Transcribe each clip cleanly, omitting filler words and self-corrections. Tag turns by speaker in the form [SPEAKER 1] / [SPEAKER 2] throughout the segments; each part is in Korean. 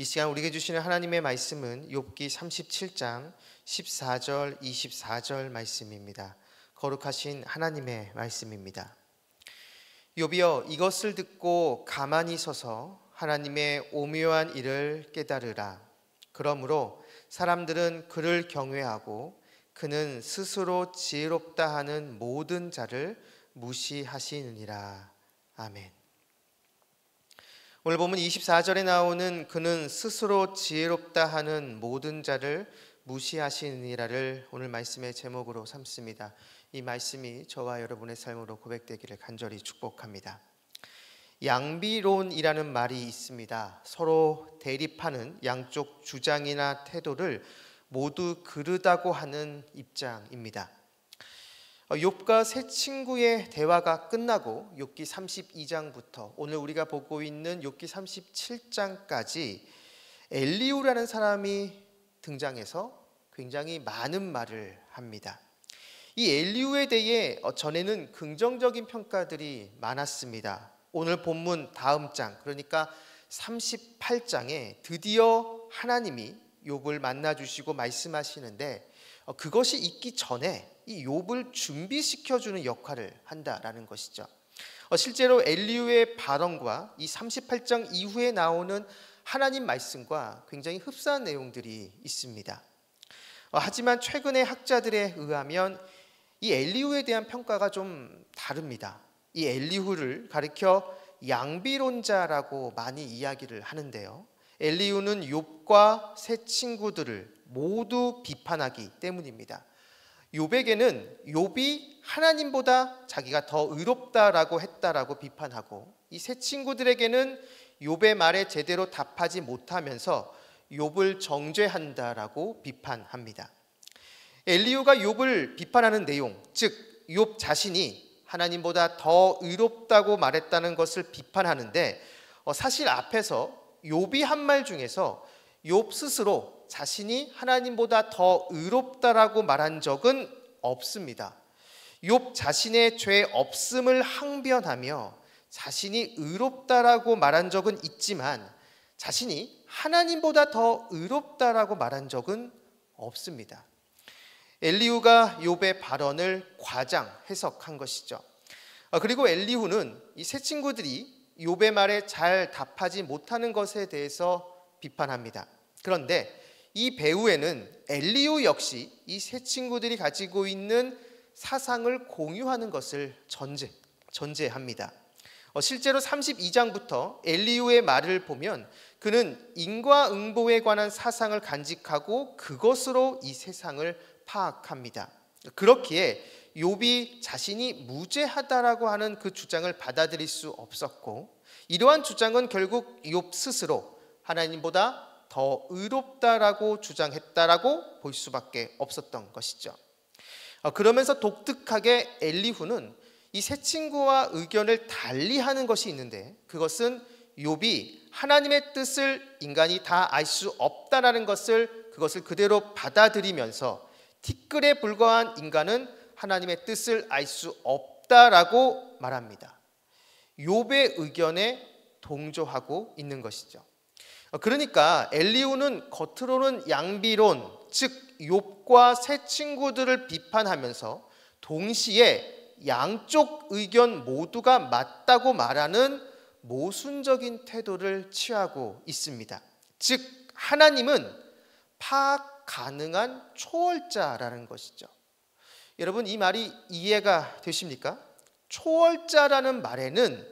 [SPEAKER 1] 이 시간 우리에게 주시는 하나님의 말씀은 욥기 37장 14절 24절 말씀입니다. 거룩하신 하나님의 말씀입니다. 욥이여, 이것을 듣고 가만히 서서 하나님의 오묘한 일을 깨달으라. 그러므로 사람들은 그를 경외하고 그는 스스로 지혜롭다 하는 모든 자를 무시하시느니라. 아멘. 오늘 보면 24절에 나오는 그는 스스로 지혜롭다 하는 모든 자를 무시하시느니라를 오늘 말씀의 제목으로 삼습니다. 이 말씀이 저와 여러분의 삶으로 고백되기를 간절히 축복합니다. 양비론이라는 말이 있습니다. 서로 대립하는 양쪽 주장이나 태도를 모두 그르다고 하는 입장입니다. 욥과 세 친구의 대화가 끝나고 욥기 32장부터 오늘 우리가 보고 있는 욥기 37장까지 엘리후라는 사람이 등장해서 굉장히 많은 말을 합니다. 이 엘리후에 대해 전에는 긍정적인 평가들이 많았습니다. 오늘 본문 다음 장, 그러니까 38장에 드디어 하나님이 욥을 만나주시고 말씀하시는데 그것이 있기 전에 이 욥을 준비시켜주는 역할을 한다라는 것이죠. 실제로 엘리후의 발언과 이 38장 이후에 나오는 하나님 말씀과 굉장히 흡사한 내용들이 있습니다. 하지만 최근의 학자들에 의하면 이 엘리후에 대한 평가가 좀 다릅니다. 이 엘리후를 가리켜 양비론자라고 많이 이야기를 하는데요. 엘리후는 욥과 세 친구들을 모두 비판하기 때문입니다. 욥에게는 욥이 하나님보다 자기가 더 의롭다라고 했다라고 비판하고, 이 세 친구들에게는 욥의 말에 제대로 답하지 못하면서 욥을 정죄한다라고 비판합니다. 엘리후가 욥을 비판하는 내용, 즉 욥 자신이 하나님보다 더 의롭다고 말했다는 것을 비판하는데, 사실 앞에서 욥이 한 말 중에서 욥 스스로 자신이 하나님보다 더 의롭다라고 말한 적은 없습니다. 욥 자신의 죄 없음을 항변하며 자신이 의롭다라고 말한 적은 있지만 자신이 하나님보다 더 의롭다라고 말한 적은 없습니다. 엘리후가 욥의 발언을 과장 해석한 것이죠. 그리고 엘리후는 이 세 친구들이 욥의 말에 잘 답하지 못하는 것에 대해서 비판합니다. 그런데 이 배후에는 엘리후 역시 이 세 친구들이 가지고 있는 사상을 공유하는 것을 전제합니다. 실제로 32장부터 엘리후의 말을 보면 그는 인과응보에 관한 사상을 간직하고 그것으로 이 세상을 파악합니다. 그렇기에 욥이 자신이 무죄하다라고 하는 그 주장을 받아들일 수 없었고, 이러한 주장은 결국 욥 스스로 하나님보다 더 의롭다라고 주장했다라고 볼 수밖에 없었던 것이죠. 그러면서 독특하게 엘리후는 이 세 친구와 의견을 달리하는 것이 있는데, 그것은 욥이 하나님의 뜻을 인간이 다 알 수 없다라는 그것을 그대로 받아들이면서 티끌에 불과한 인간은 하나님의 뜻을 알 수 없다라고 말합니다. 욥의 의견에 동조하고 있는 것이죠. 그러니까 엘리후는 겉으로는 양비론, 즉 욥과 세 친구들을 비판하면서 동시에 양쪽 의견 모두가 맞다고 말하는 모순적인 태도를 취하고 있습니다. 즉 하나님은 파악 가능한 초월자라는 것이죠. 여러분, 이 말이 이해가 되십니까? 초월자라는 말에는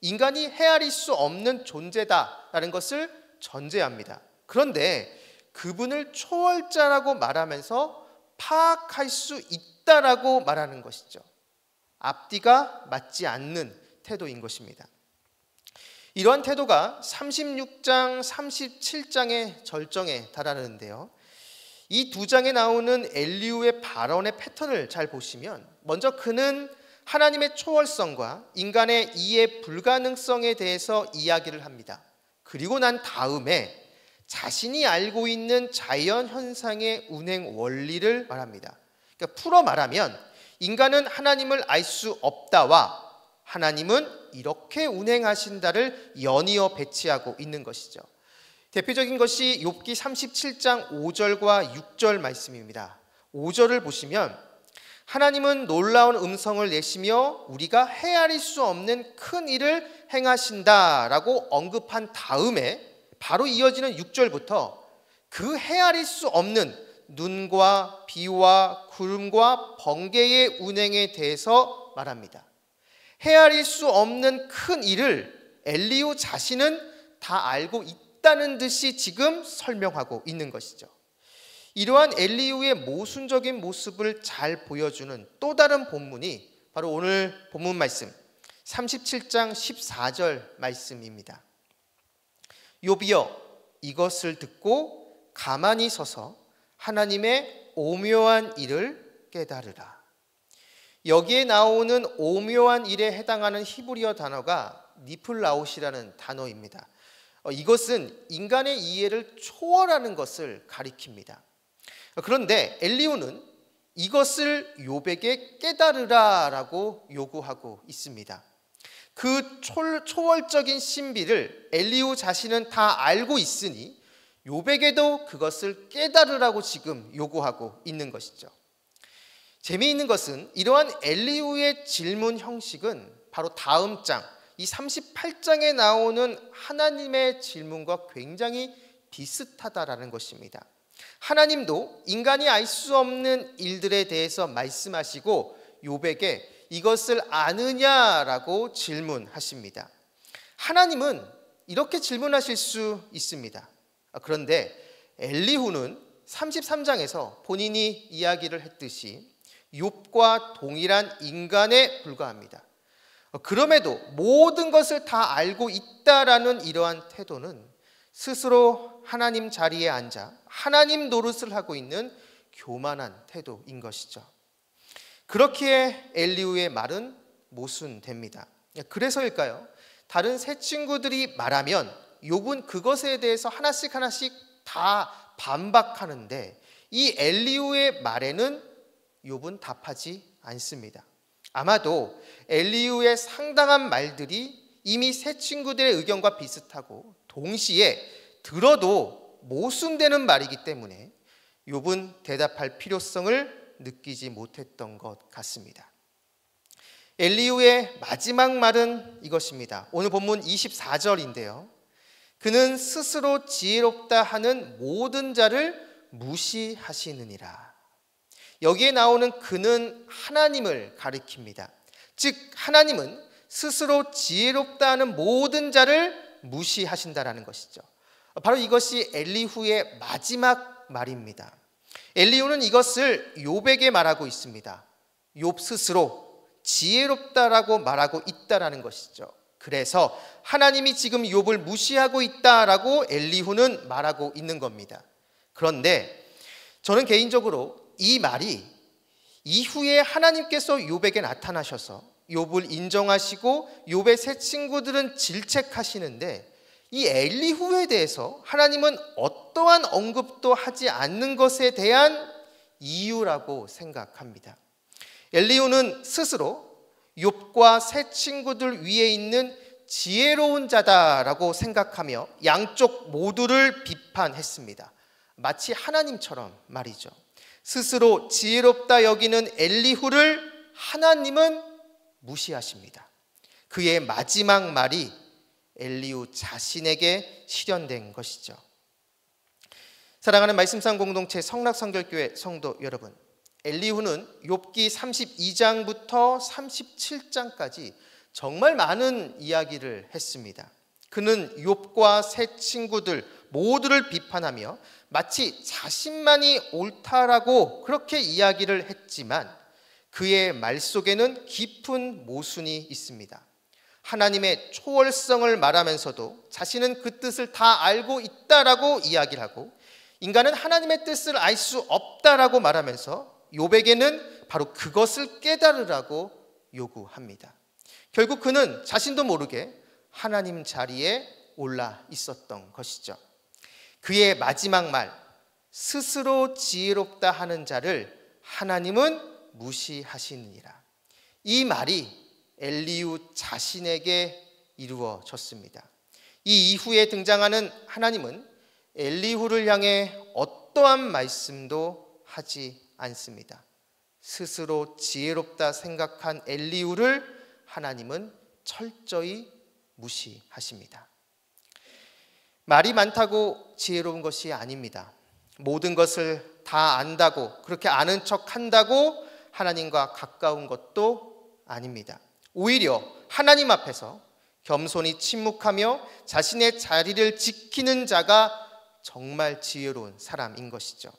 [SPEAKER 1] 인간이 헤아릴 수 없는 존재다라는 것을 전제합니다. 그런데 그분을 초월자라고 말하면서 파악할 수 있다라고 말하는 것이죠. 앞뒤가 맞지 않는 태도인 것입니다. 이러한 태도가 36장, 37장의 절정에 달하는데요. 이 두 장에 나오는 엘리후의 발언의 패턴을 잘 보시면, 먼저 그는 하나님의 초월성과 인간의 이해 불가능성에 대해서 이야기를 합니다. 그리고 난 다음에 자신이 알고 있는 자연 현상의 운행 원리를 말합니다. 그러니까 풀어 말하면 인간은 하나님을 알 수 없다와 하나님은 이렇게 운행하신다를 연이어 배치하고 있는 것이죠. 대표적인 것이 욥기 37장 5절과 6절 말씀입니다. 5절을 보시면 하나님은 놀라운 음성을 내시며 우리가 헤아릴 수 없는 큰 일을 행하신다라고 언급한 다음에 바로 이어지는 6절부터 그 헤아릴 수 없는 눈과 비와 구름과 번개의 운행에 대해서 말합니다. 헤아릴 수 없는 큰 일을 엘리후 자신은 다 알고 있다는 듯이 지금 설명하고 있는 것이죠. 이러한 엘리후의 모순적인 모습을 잘 보여주는 또 다른 본문이 바로 오늘 본문 말씀 37장 14절 말씀입니다. 욥이여 이것을 듣고 가만히 서서 하나님의 오묘한 일을 깨달으라. 여기에 나오는 오묘한 일에 해당하는 히브리어 단어가 니플라웃이라는 단어입니다. 이것은 인간의 이해를 초월하는 것을 가리킵니다. 그런데 엘리후는 이것을 욥에게 깨달으라라고 요구하고 있습니다. 그 초월적인 신비를 엘리후 자신은 다 알고 있으니 욥에게도 그것을 깨달으라고 지금 요구하고 있는 것이죠. 재미있는 것은 이러한 엘리후의 질문 형식은 바로 다음 장, 이 38장에 나오는 하나님의 질문과 굉장히 비슷하다라는 것입니다. 하나님도 인간이 알 수 없는 일들에 대해서 말씀하시고 욥에게 이것을 아느냐라고 질문하십니다. 하나님은 이렇게 질문하실 수 있습니다. 그런데 엘리후는 33장에서 본인이 이야기를 했듯이 욥과 동일한 인간에 불과합니다. 그럼에도 모든 것을 다 알고 있다라는 이러한 태도는 스스로 하나님 자리에 앉아 하나님 노릇을 하고 있는 교만한 태도인 것이죠. 그렇기에 엘리후의 말은 모순됩니다. 그래서일까요? 다른 세 친구들이 말하면 욥은 그것에 대해서 하나씩 다 반박하는데 이 엘리후의 말에는 욥은 답하지 않습니다. 아마도 엘리후의 상당한 말들이 이미 세 친구들의 의견과 비슷하고 동시에 들어도 모순되는 말이기 때문에 욥은 대답할 필요성을 느끼지 못했던 것 같습니다. 엘리후의 마지막 말은 이것입니다. 오늘 본문 24절인데요. 그는 스스로 지혜롭다 하는 모든 자를 무시하시느니라. 여기에 나오는 그는 하나님을 가리킵니다. 즉 하나님은 스스로 지혜롭다 하는 모든 자를 무시하신다라는 것이죠. 바로 이것이 엘리후의 마지막 말입니다. 엘리후는 이것을 욥에게 말하고 있습니다. 욥 스스로 지혜롭다라고 말하고 있다라는 것이죠. 그래서 하나님이 지금 욥을 무시하고 있다라고 엘리후는 말하고 있는 겁니다. 그런데 저는 개인적으로 이 말이 이후에 하나님께서 욥에게 나타나셔서 욥을 인정하시고 욥의 세 친구들은 질책하시는데 이 엘리후에 대해서 하나님은 어떠한 언급도 하지 않는 것에 대한 이유라고 생각합니다. 엘리후는 스스로 욥과 세 친구들 위에 있는 지혜로운 자다라고 생각하며 양쪽 모두를 비판했습니다. 마치 하나님처럼 말이죠. 스스로 지혜롭다 여기는 엘리후를 하나님은 무시하십니다. 그의 마지막 말이 엘리후 자신에게 실현된 것이죠. 사랑하는 말씀상 공동체 성락성결교회 성도 여러분, 엘리후는 욥기 32장부터 37장까지 정말 많은 이야기를 했습니다. 그는 욥과 세 친구들 모두를 비판하며 마치 자신만이 옳다라고 그렇게 이야기를 했지만 그의 말 속에는 깊은 모순이 있습니다. 하나님의 초월성을 말하면서도 자신은 그 뜻을 다 알고 있다라고 이야기를 하고 인간은 하나님의 뜻을 알 수 없다라고 말하면서 욥에게는 바로 그것을 깨달으라고 요구합니다. 결국 그는 자신도 모르게 하나님 자리에 올라 있었던 것이죠. 그의 마지막 말, 스스로 지혜롭다 하는 자를 하나님은 무시하시느니라. 이 말이 엘리후 자신에게 이루어졌습니다. 이 이후에 등장하는 하나님은 엘리후를 향해 어떠한 말씀도 하지 않습니다. 스스로 지혜롭다 생각한 엘리후를 하나님은 철저히 무시하십니다. 말이 많다고 지혜로운 것이 아닙니다. 모든 것을 다 안다고, 그렇게 아는 척 한다고 하나님과 가까운 것도 아닙니다. 오히려 하나님 앞에서 겸손히 침묵하며 자신의 자리를 지키는 자가 정말 지혜로운 사람인 것이죠.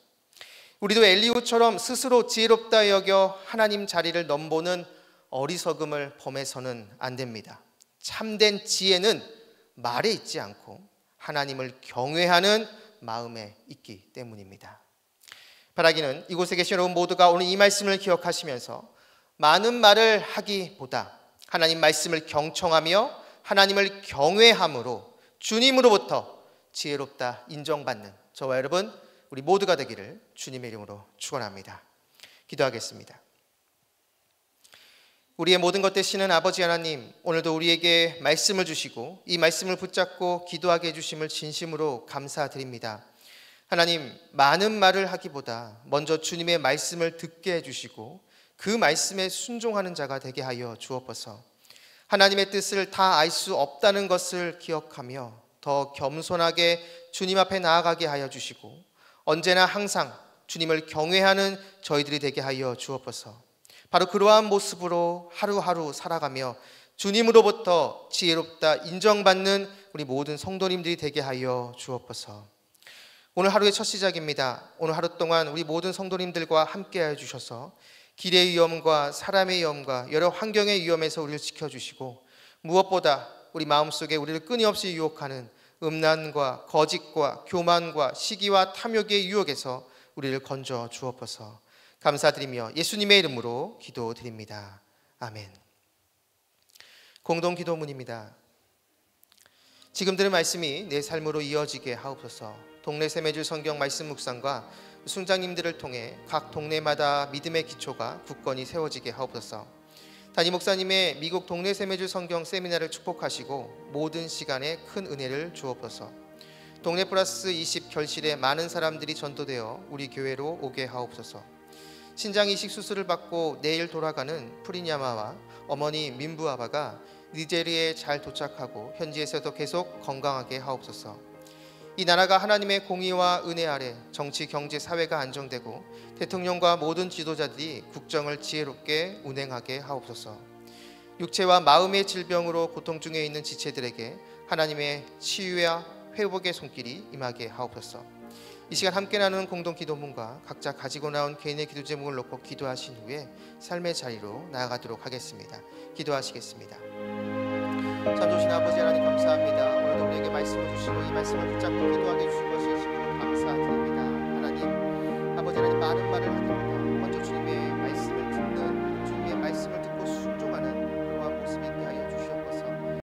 [SPEAKER 1] 우리도 엘리후처럼 스스로 지혜롭다 여겨 하나님 자리를 넘보는 어리석음을 범해서는 안 됩니다. 참된 지혜는 말에 있지 않고 하나님을 경외하는 마음에 있기 때문입니다. 바라기는 이곳에 계신 여러분 모두가 오늘 이 말씀을 기억하시면서 많은 말을 하기보다 하나님 말씀을 경청하며 하나님을 경외함으로 주님으로부터 지혜롭다 인정받는 저와 여러분 우리 모두가 되기를 주님의 이름으로 축원합니다. 기도하겠습니다. 우리의 모든 것 되시는 아버지 하나님, 오늘도 우리에게 말씀을 주시고 이 말씀을 붙잡고 기도하게 해주심을 진심으로 감사드립니다. 하나님, 많은 말을 하기보다 먼저 주님의 말씀을 듣게 해주시고 그 말씀에 순종하는 자가 되게 하여 주옵소서. 하나님의 뜻을 다 알 수 없다는 것을 기억하며 더 겸손하게 주님 앞에 나아가게 하여 주시고 언제나 항상 주님을 경외하는 저희들이 되게 하여 주옵소서. 바로 그러한 모습으로 하루하루 살아가며 주님으로부터 지혜롭다 인정받는 우리 모든 성도님들이 되게 하여 주옵소서. 오늘 하루의 첫 시작입니다. 오늘 하루 동안 우리 모든 성도님들과 함께 하여 주셔서 길의 위험과 사람의 위험과 여러 환경의 위험에서 우리를 지켜주시고 무엇보다 우리 마음속에 우리를 끊임없이 유혹하는 음란과 거짓과 교만과 시기와 탐욕의 유혹에서 우리를 건져 주옵소서. 감사드리며 예수님의 이름으로 기도드립니다. 아멘. 공동 기도문입니다. 지금 들은 말씀이 내 삶으로 이어지게 하옵소서. 동네 세매줄 성경 말씀 묵상과 순장님들을 통해 각 동네마다 믿음의 기초가 굳건히 세워지게 하옵소서. 담임 목사님의 미국 동네 세매줄 성경 세미나를 축복하시고 모든 시간에 큰 은혜를 주옵소서. 동네 플러스 20 결실에 많은 사람들이 전도되어 우리 교회로 오게 하옵소서. 신장 이식 수술을 받고 내일 돌아가는 프리냐마와 어머니 민부아바가 니제리에 잘 도착하고 현지에서도 계속 건강하게 하옵소서. 이 나라가 하나님의 공의와 은혜 아래 정치, 경제, 사회가 안정되고 대통령과 모든 지도자들이 국정을 지혜롭게 운행하게 하옵소서. 육체와 마음의 질병으로 고통 중에 있는 지체들에게 하나님의 치유와 회복의 손길이 임하게 하옵소서. 이 시간 함께 나누는 공동 기도문과 각자 가지고 나온 개인의 기도 제목을 놓고 기도하신 후에 삶의 자리로 나아가도록 하겠습니다. 기도하시겠습니다. 참 좋으신 아버지 하나님 감사합니다. 오늘도 우리에게 말씀을 주시고 이 말씀을 붙잡고 기도하게 해주신 것을 심으로 감사드립니다. 하나님, 아버지 하나님 많은 말을